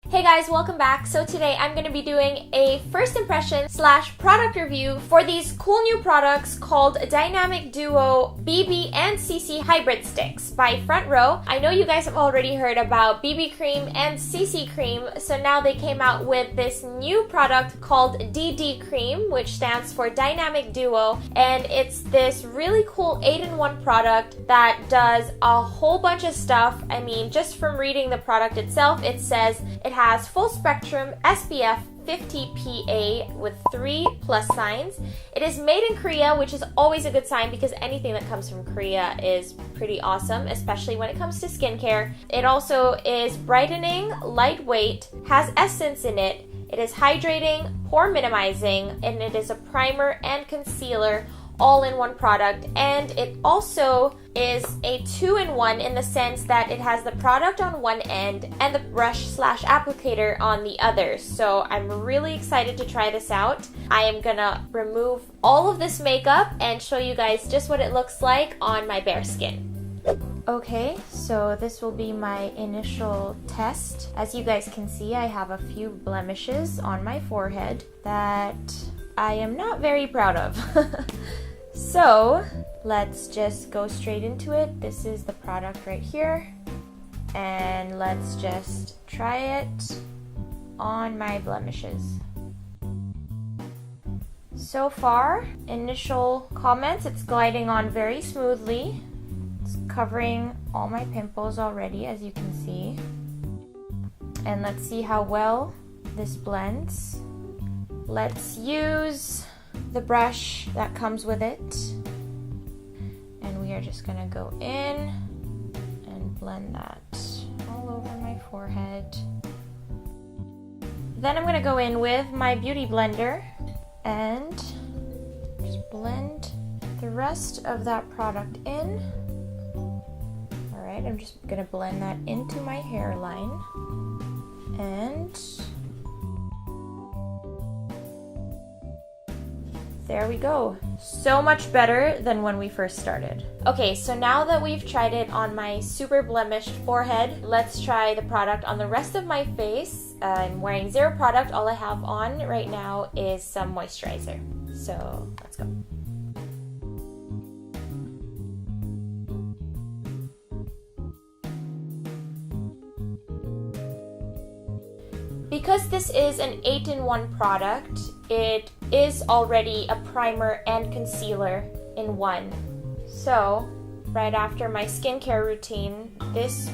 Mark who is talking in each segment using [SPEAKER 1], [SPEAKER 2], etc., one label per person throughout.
[SPEAKER 1] Hey guys, welcome back. So today I'm going to be doing a first impression / product review for these cool new products called Dynamic Duo BB and CC Hybrid Sticks by Frontrow. I know you guys have already heard about BB cream and CC cream, so now they came out with this new product called DD cream, which stands for Dynamic Duo, and it's this really cool 8-in-1 product that does a whole bunch of stuff. I mean, just from reading the product itself, it says it has full spectrum SPF 50 PA with 3 plus signs. It is made in Korea, which is always a good sign because anything that comes from Korea is pretty awesome, especially when it comes to skincare. It also is brightening, lightweight, has essence in it. It is hydrating, pore minimizing, and it is a primer and concealer all in one product, and it also is a 2-in-1 in the sense that it has the product on one end and the brush / applicator on the other. So I'm really excited to try this out. I am gonna remove all of this makeup and show you guys just what it looks like on my bare skin. Okay, so this will be my initial test. As you guys can see, I have a few blemishes on my forehead that I am not very proud of. So let's just go straight into it. This is the product right here, and let's just try it on my blemishes. So far, initial comments, it's gliding on very smoothly. It's covering all my pimples already, as you can see. And let's see how well this blends. Let's use the brush that comes with it, and we are just gonna go in and blend that all over my forehead. Then I'm gonna go in with my beauty blender and just blend the rest of that product in. Alright, I'm just gonna blend that into my hairline, and there we go. So much better than when we first started. Okay, so now that we've tried it on my super blemished forehead, let's try the product on the rest of my face. I'm wearing zero product. All I have on right now is some moisturizer. So let's go. Because this is an 8-in-1 product, it is already a primer and concealer in one. So, right after my skincare routine, this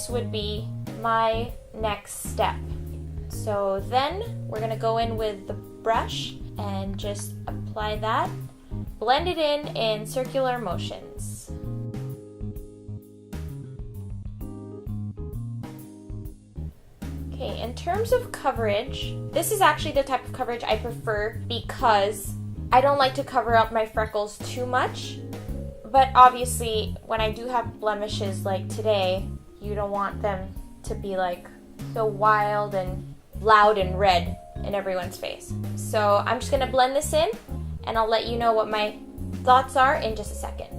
[SPEAKER 1] would be my next step. So then, we're gonna go in with the brush and just apply that. Blend it in circular motions. Okay, in terms of coverage, this is actually the type of coverage I prefer because I don't like to cover up my freckles too much. But obviously, when I do have blemishes like today, you don't want them to be like so wild and loud and red in everyone's face. So I'm just gonna blend this in, and I'll let you know what my thoughts are in just a second.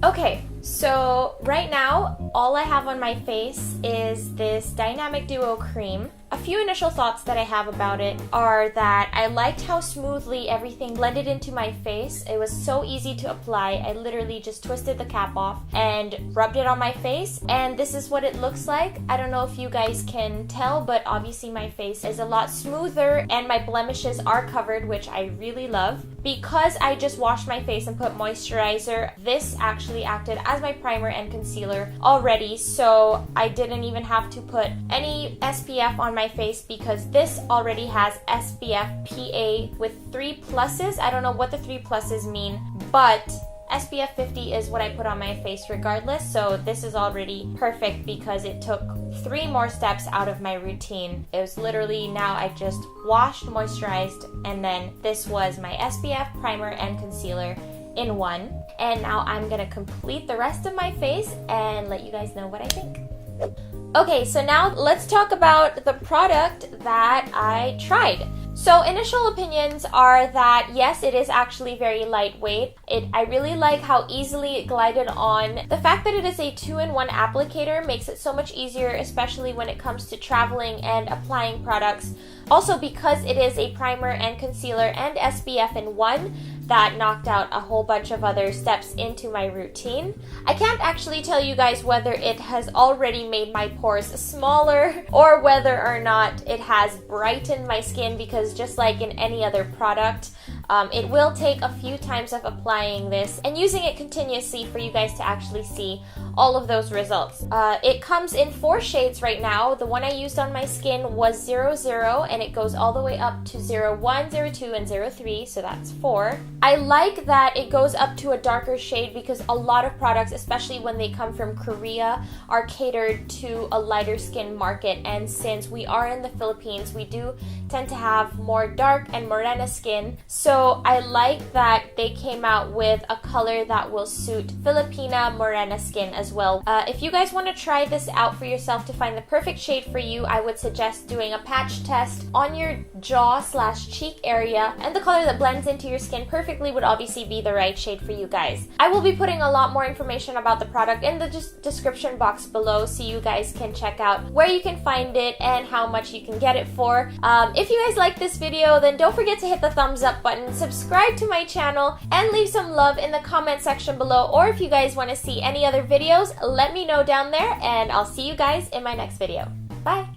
[SPEAKER 1] Okay, so right now, all I have on my face is this Dynamic Duo cream. A few initial thoughts that I have about it are that I liked how smoothly everything blended into my face. It was so easy to apply. I literally just twisted the cap off and rubbed it on my face, and this is what it looks like. I don't know if you guys can tell, but obviously my face is a lot smoother and my blemishes are covered, which I really love. Because I just washed my face and put moisturizer, this actually acted as my primer and concealer already, so I didn't even have to put any SPF on my face because this already has SPF PA with 3 pluses. I don't know what the 3 pluses mean, but SPF 50 is what I put on my face regardless, so this is already perfect because it took 3 more steps out of my routine. It was literally, now I just washed, moisturized, and then this was my SPF, primer, and concealer in one. And now I'm gonna complete the rest of my face and let you guys know what I think. Okay, so now let's talk about the product that I tried. So initial opinions are that yes, it is actually very lightweight. I really like how easily it glided on. The fact that it is a 2-in-1 applicator makes it so much easier, especially when it comes to traveling and applying products. Also, because it is a primer and concealer and SPF in one, that knocked out a whole bunch of other steps into my routine. I can't actually tell you guys whether it has already made my pores smaller or whether or not it has brightened my skin, because just like in any other product, it will take a few times of applying this and using it continuously for you guys to actually see all of those results. It comes in 4 shades right now. The one I used on my skin was 00, and it goes all the way up to 01, 02, and 03, so that's 4. I like that it goes up to a darker shade because a lot of products, especially when they come from Korea, are catered to a lighter skin market, and since we are in the Philippines, we do tend to have more dark and morena skin, so I like that they came out with a color that will suit Filipina morena skin as well. If you guys want to try this out for yourself to find the perfect shade for you, I would suggest doing a patch test on your jaw/cheek area, and the color that blends into your skin perfectly would obviously be the right shade for you guys. I will be putting a lot more information about the product in the description box below, so you guys can check out where you can find it and how much you can get it for. If you guys like this video, then don't forget to hit the thumbs up button, subscribe to my channel, and leave some love in the comment section below. Or if you guys want to see any other videos, let me know down there, and I'll see you guys in my next video. Bye!